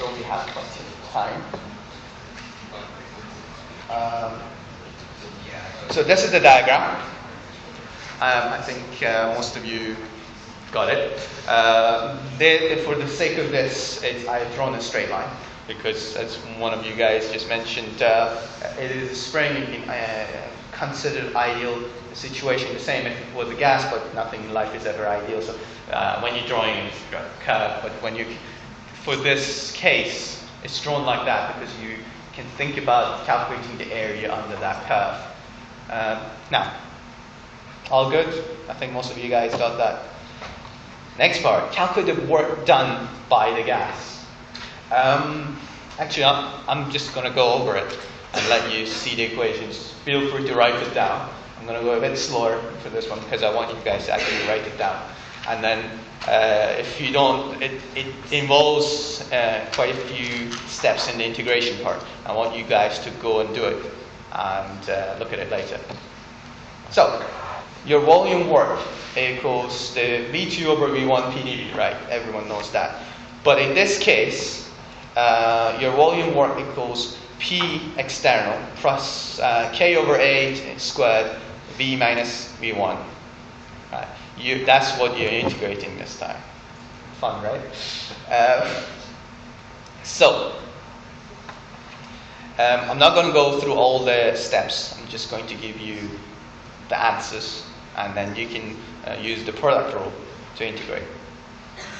so we have plenty of time. So this is the diagram. I think most of you got it. For the sake of this, I've drawn a straight line because, as one of you guys just mentioned, it is a spring. You can consider ideal situation the same if it was a gas, but nothing in life is ever ideal. So when you're drawing it, you've got a curve. But for this case, it's drawn like that because you can think about calculating the area under that curve. Now, all good? I think most of you guys got that. Next part, calculate the work done by the gas. Actually, I'm just going to go over it and let you see the equations. Feel free to write it down. I'm going to go a bit slower for this one because I want you guys to actually write it down. And then if you don't, it involves quite a few steps in the integration part. I want you guys to go and do it and look at it later. So, your volume work equals the V2 over V1 PdV, right? Everyone knows that. But in this case, your volume work equals P external plus K over A squared V minus V1. Right? That's what you're integrating this time. Fun, right? I'm not going to go through all the steps. I'm just going to give you the answers, and then you can use the product rule to integrate,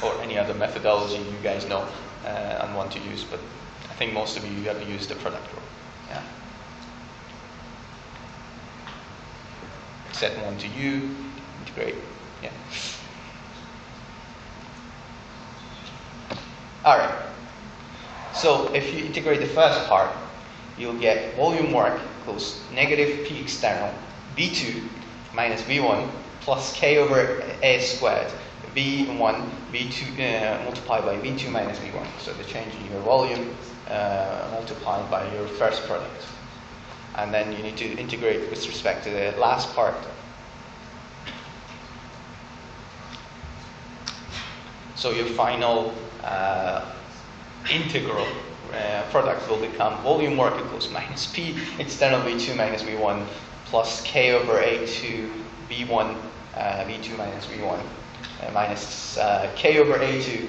or any other methodology you guys know and want to use. But I think most of you have used the product rule. Yeah. Set 1 to U, integrate. Yeah. All right. So if you integrate the first part, you'll get volume work equals negative P external V2 minus V1 plus K over A squared V1 V2 multiplied by V2 minus V1. So the change in your volume multiplied by your first product. And then you need to integrate with respect to the last part. So your final integral product will become volume work equals minus P external V2 minus V1 plus K over A2 V1 V2 minus V1 minus K over A2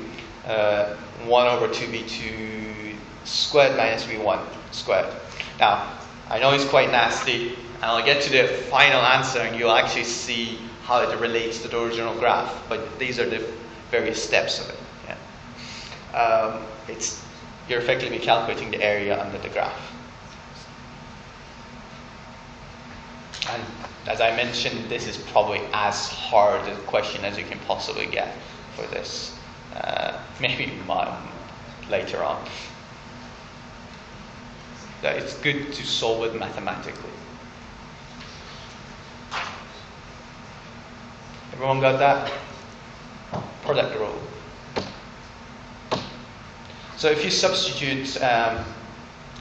1 over 2 V2 squared minus V1 squared. Now, I know it's quite nasty, and I'll get to the final answer and you'll actually see how it relates to the original graph, but these are the various steps of it. Yeah. You're effectively calculating the area under the graph. And as I mentioned, this is probably as hard a question as you can possibly get for this. Maybe later on. But it's good to solve it mathematically. Everyone got that? Product rule. So if you substitute, I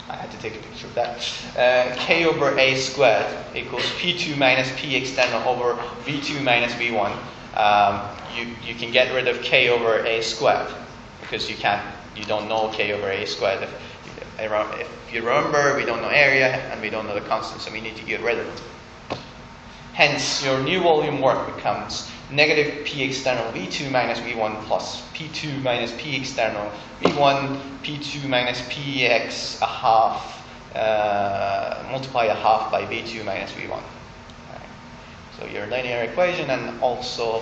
had to take a picture of that, K over A squared equals P2 minus P external over V2 minus V1, you can get rid of K over A squared because you don't know K over A squared. If you remember, we don't know area and we don't know the constant, so we need to get rid of it. Hence, your new volume work becomes negative P external V2 minus V1 plus P2 minus P external V1 P2 minus Px a half multiply a half by V2 minus V1. Right. So your linear equation, and also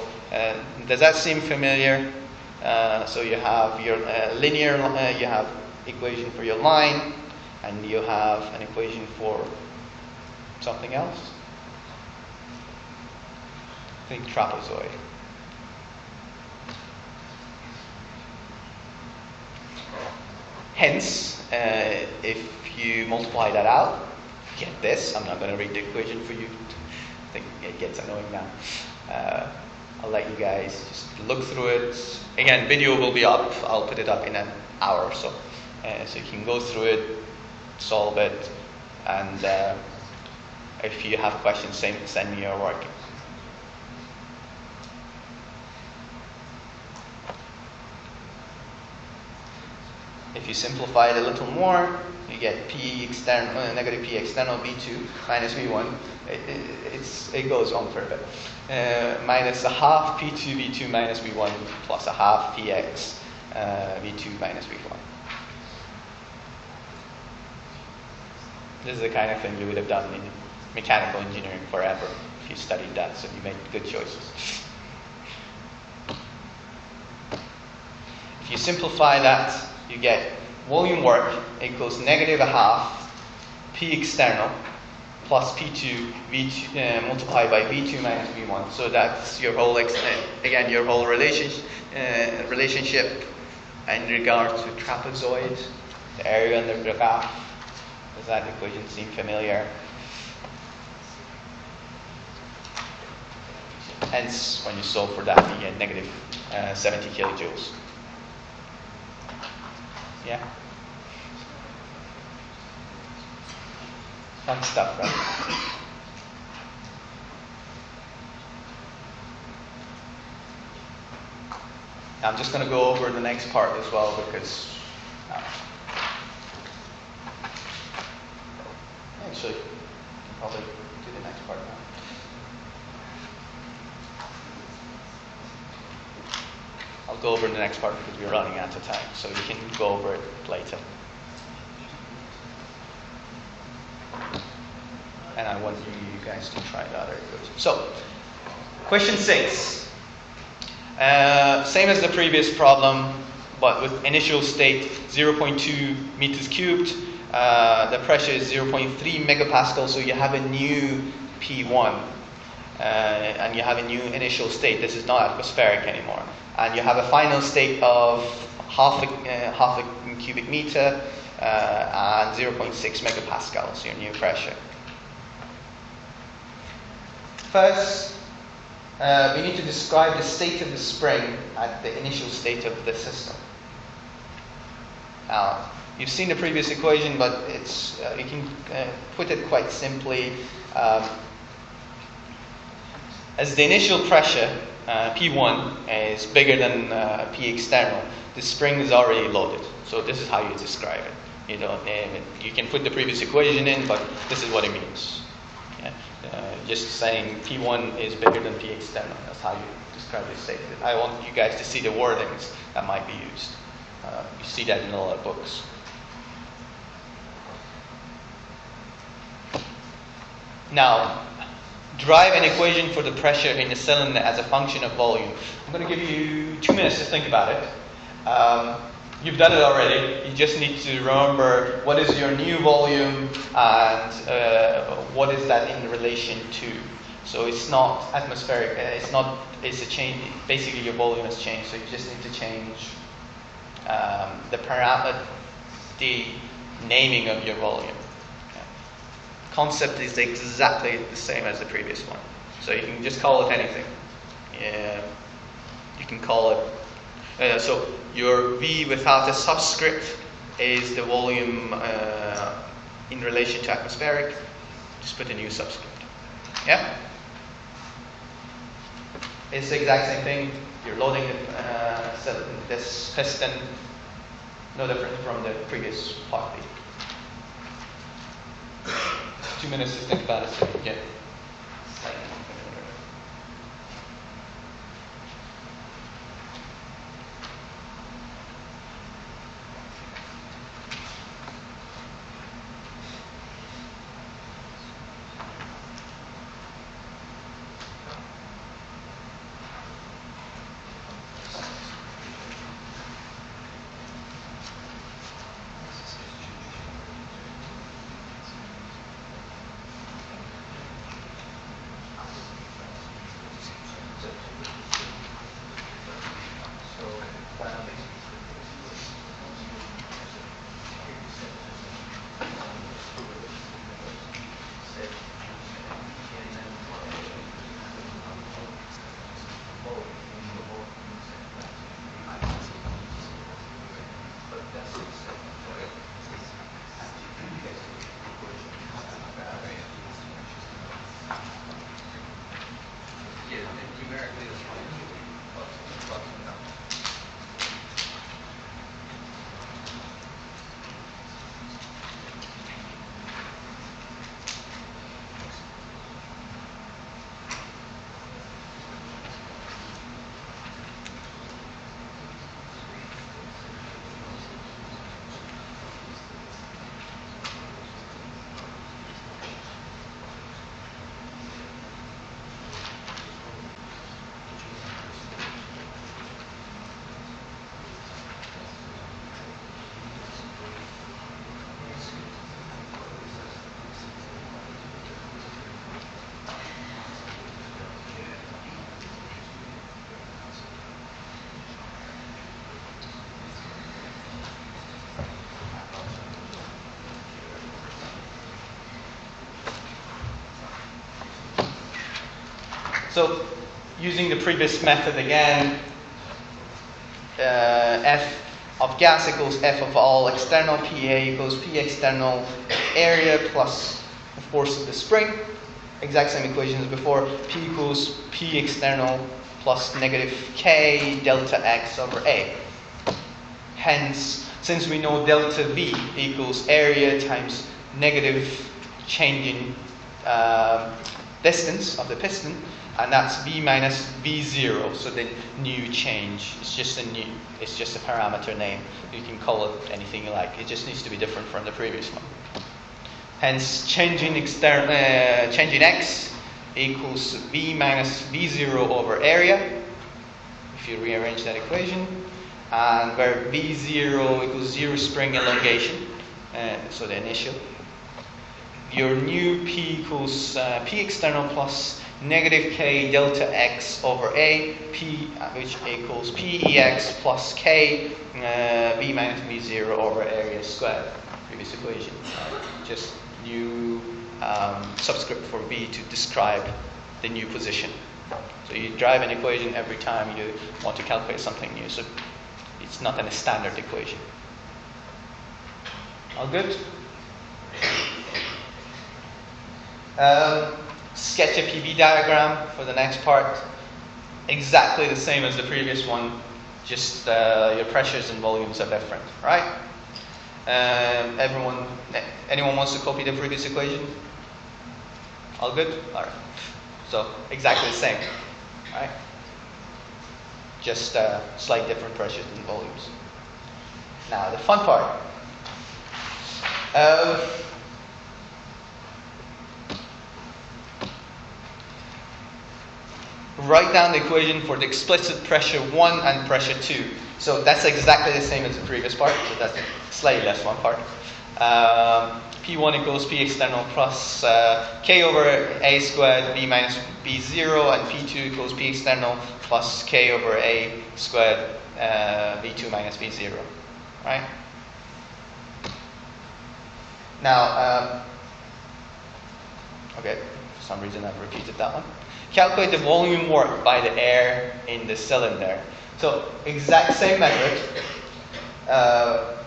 does that seem familiar? So you have your linear, you have equation for your line, and you have an equation for something else. I think trapezoid. Hence, if you multiply that out, you get this. I'm not going to read the equation for you. I think it gets annoying now. I'll let you guys just look through it. Again, video will be up. I'll put it up in an hour or so. So you can go through it, solve it, and if you have questions, send me your work. If you simplify it a little more, you get P external, negative P external V2 minus V1. It goes on for a bit. Minus a half P2 V2 minus V1 plus a half Px V2 minus V1. This is the kind of thing you would have done in mechanical engineering forever if you studied that, so you made good choices. If you simplify that, you get volume work equals negative a half P external plus P2 V2 multiplied by V2 minus V1. So that's your whole again your whole relationship in regard to trapezoid, the area under the graph. Does that equation seem familiar? Hence, when you solve for that, you get negative 70 kilojoules. Yeah? Fun stuff, right? I'm just going to go over the next part as well because actually, I can probably do the next part now. I'll go over the next part because we're running out of time, so you can go over it later. And I want you guys to try the other equation. So, question 6. Same as the previous problem, but with initial state 0.2 meters cubed. The pressure is 0.3 megapascal, so you have a new P1. And you have a new initial state. This is not atmospheric anymore. And you have a final state of half a cubic meter and 0.6 megapascals, your new pressure. First, we need to describe the state of the spring at the initial state of the system. Now, you've seen the previous equation, but it's you can put it quite simply. As the initial pressure, P1, is bigger than P external, the spring is already loaded. So this is how you describe it. You don't name it. You can put the previous equation in, but this is what it means. Yeah? Just saying P1 is bigger than P external. That's how you describe the state. I want you guys to see the wordings that might be used. You see that in a lot of books. Now, derive an equation for the pressure in the cylinder as a function of volume. I'm going to give you 2 minutes to think about it. You've done it already. You just need to remember what is your new volume and what is that in relation to. So it's not atmospheric. It's a change. Basically, your volume has changed. So you just need to change the naming of your volume. Concept is exactly the same as the previous one. So you can just call it anything. You can call it, so your V without a subscript is the volume in relation to atmospheric. Just put a new subscript. Yeah? It's the exact same thing. You're loading this piston, no different from the previous part B. 2 minutes to think about it so you can get slightly. So using the previous method again, F of gas equals F of all external PA equals P external area plus the force of the spring. Exact same equation as before. P equals P external plus negative K delta X over A. Hence, since we know delta V equals area times negative change in distance of the piston, and that's V minus V0, so the new change. It's just a parameter name. You can call it anything you like. It just needs to be different from the previous one. Hence, change in X equals V minus V0 over area, if you rearrange that equation, and where V0 equals 0 spring elongation, so the initial. Your new P equals P external plus negative K delta X over A, P, which equals PEX plus K V minus V0 over area squared. Previous equation. Just new subscript for V to describe the new position. So you drive an equation every time you want to calculate something new. So it's not a standard equation. All good? Sketch a PV diagram for the next part. Exactly the same as the previous one, just your pressures and volumes are different, right? Anyone wants to copy the previous equation? All good? All right. So exactly the same, right? Just slight different pressures and volumes. Now the fun part. Write down the equation for the explicit pressure 1 and pressure 2. So that's exactly the same as the previous part, so that's slightly less one part. P1 equals P external plus K over A squared V minus V0, and P2 equals P external plus K over A squared V2 minus V0. Right? Now, okay, for some reason I've repeated that one. Calculate the volume work by the air in the cylinder. So exact same method,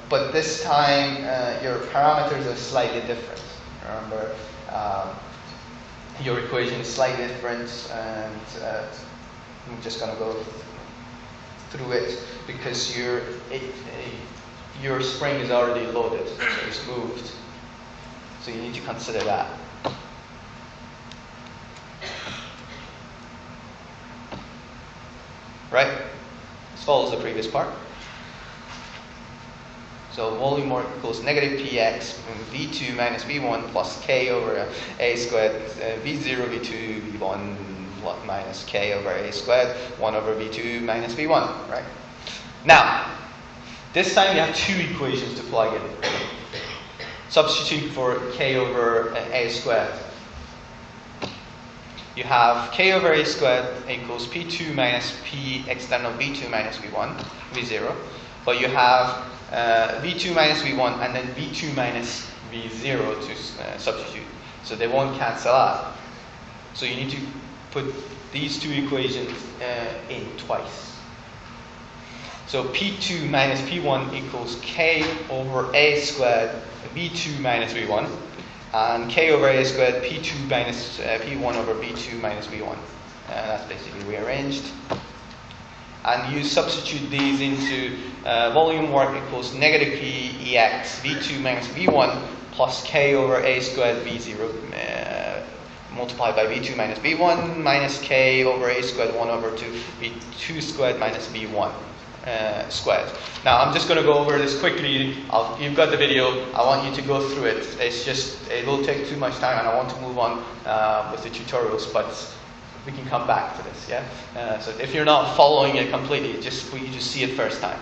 but this time your parameters are slightly different. Remember, your equation is slightly different, and I'm just going to go through it because your spring is already loaded, so it's moved. So you need to consider that. Right? This follows the previous part. So volume work equals negative Px V2 minus V1 plus K over A squared V0 V2 V1 minus K over A squared 1 over V2 minus V1. Right? Now, this time you have two equations to plug in. Substitute for K over A squared. You have K over A squared equals P2 minus P external V2 minus V1, V0. But you have V2 minus V1 and then V2 minus V0 to substitute. So they won't cancel out. So you need to put these two equations in twice. So P2 minus P1 equals K over A squared V2 minus V1. And K over A squared P2 minus P1 over V2 minus V1. That's basically rearranged. And you substitute these into volume work equals negative PEX V2 minus V1 plus K over A squared V0 multiplied by V2 minus V1 minus K over A squared 1 over 2 V2 squared minus V1 squared. Now I'm just going to go over this quickly. You've got the video. I want you to go through it. It will take too much time, and I want to move on with the tutorials, but we can come back to this. Yeah. So if you're not following it completely, just for you to see it first time.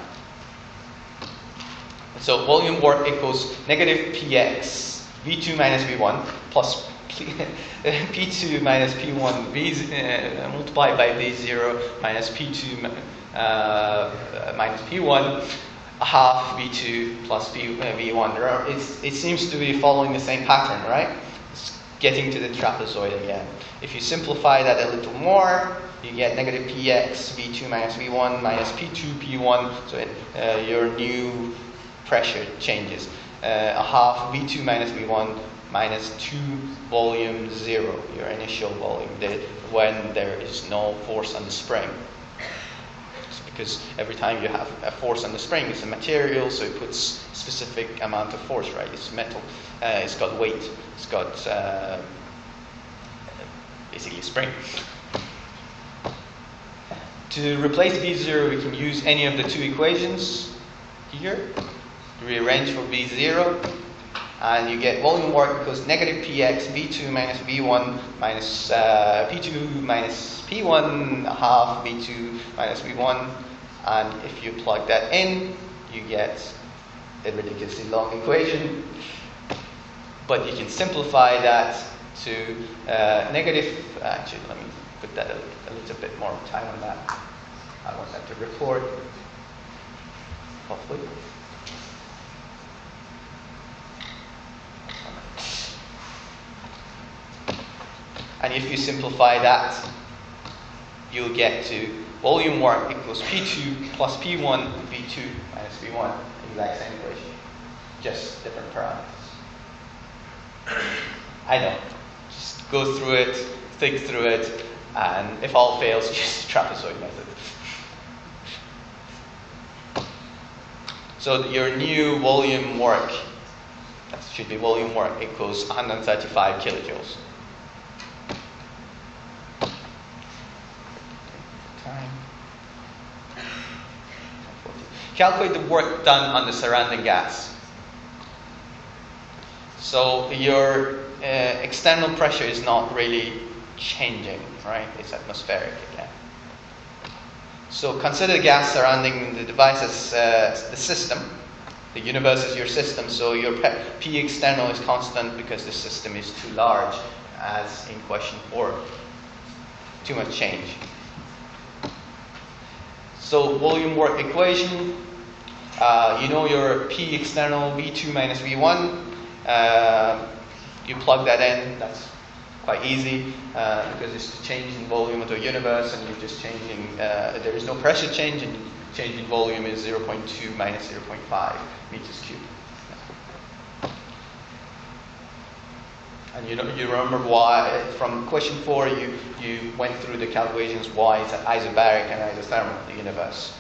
So volume work equals negative Px V2 minus V1 plus P2 minus P1 multiplied by V0 minus P2 minus P1 half V2 plus V1. It seems to be following the same pattern, right? getting to the trapezoid again. If you simplify that a little more, you get negative px v2 minus v1 minus p2 p1, so your new pressure changes. A half v2 minus v1 minus 2 volume 0, your initial volume, when there is no force on the spring. It's because every time you have a force on the spring, it's a material, so it puts specific amount of force, right? It's metal, it's got weight, it's got basically spring. To replace V0, we can use any of the two equations here, rearrange for V0, and you get volume work equals negative px v2 minus v1 minus p2 minus p1 half v2 minus v1, and if you plug that in, you get a ridiculously long equation, but you can simplify that to negative, actually let me put that a little bit more time on that. I want that to report, hopefully. And if you simplify that, you'll get to volume work equals P2 plus P1 V2 minus V1, exact same equation, just different parameters. I know, just go through it, think through it, and if all fails, use the trapezoid method. So your new volume work, that should be volume work, equals 135 kilojoules. Calculate the work done on the surrounding gas. So your external pressure is not really changing, right? It's atmospheric again. So consider the gas surrounding the device as the system. The universe is your system, so your P external is constant because the system is too large, as in question 4. Too much change. So volume work equation, you know your P external V2 minus V1. You plug that in, that's quite easy because it's the change in volume of the universe, and you're just changing, there is no pressure change, and change in volume is 0.2 minus 0.5 meters cubed. And you remember why, from question 4, you went through the calculations why it's isobaric and isothermal, the universe.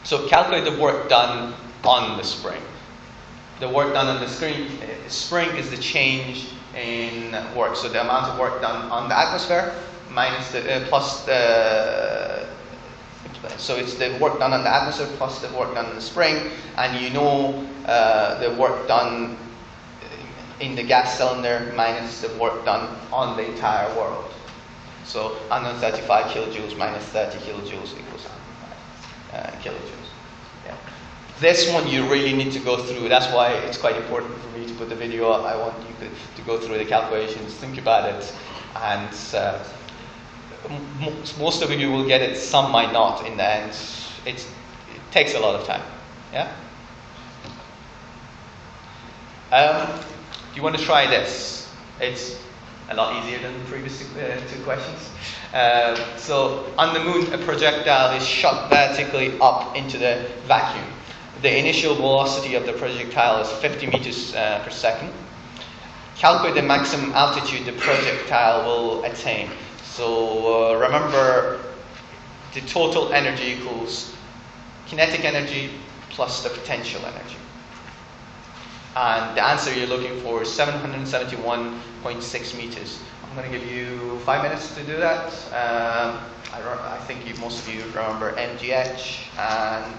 So calculate the work done on the spring. The work done on the spring is the change in work. So the amount of work done on the atmosphere minus the, plus the, so it's the work done on the atmosphere plus the work done on the spring, and you know the work done in the gas cylinder minus the work done on the entire world. So 135 kilojoules minus 30 kilojoules equals 105 kilojoules. Yeah. This one you really need to go through. That's why it's quite important for me to put the video up. I want you to go through the calculations, think about it, and most of you will get it, some might not in the end. It takes a lot of time. Yeah? You want to try this. It's a lot easier than the previous two questions. So on the moon, a projectile is shot vertically up into the vacuum. The initial velocity of the projectile is 50 meters per second. Calculate the maximum altitude the projectile will attain. So remember, the total energy equals kinetic energy plus the potential energy. And the answer you're looking for is 771.6 meters. I'm going to give you 5 minutes to do that. I think most of you remember MGH and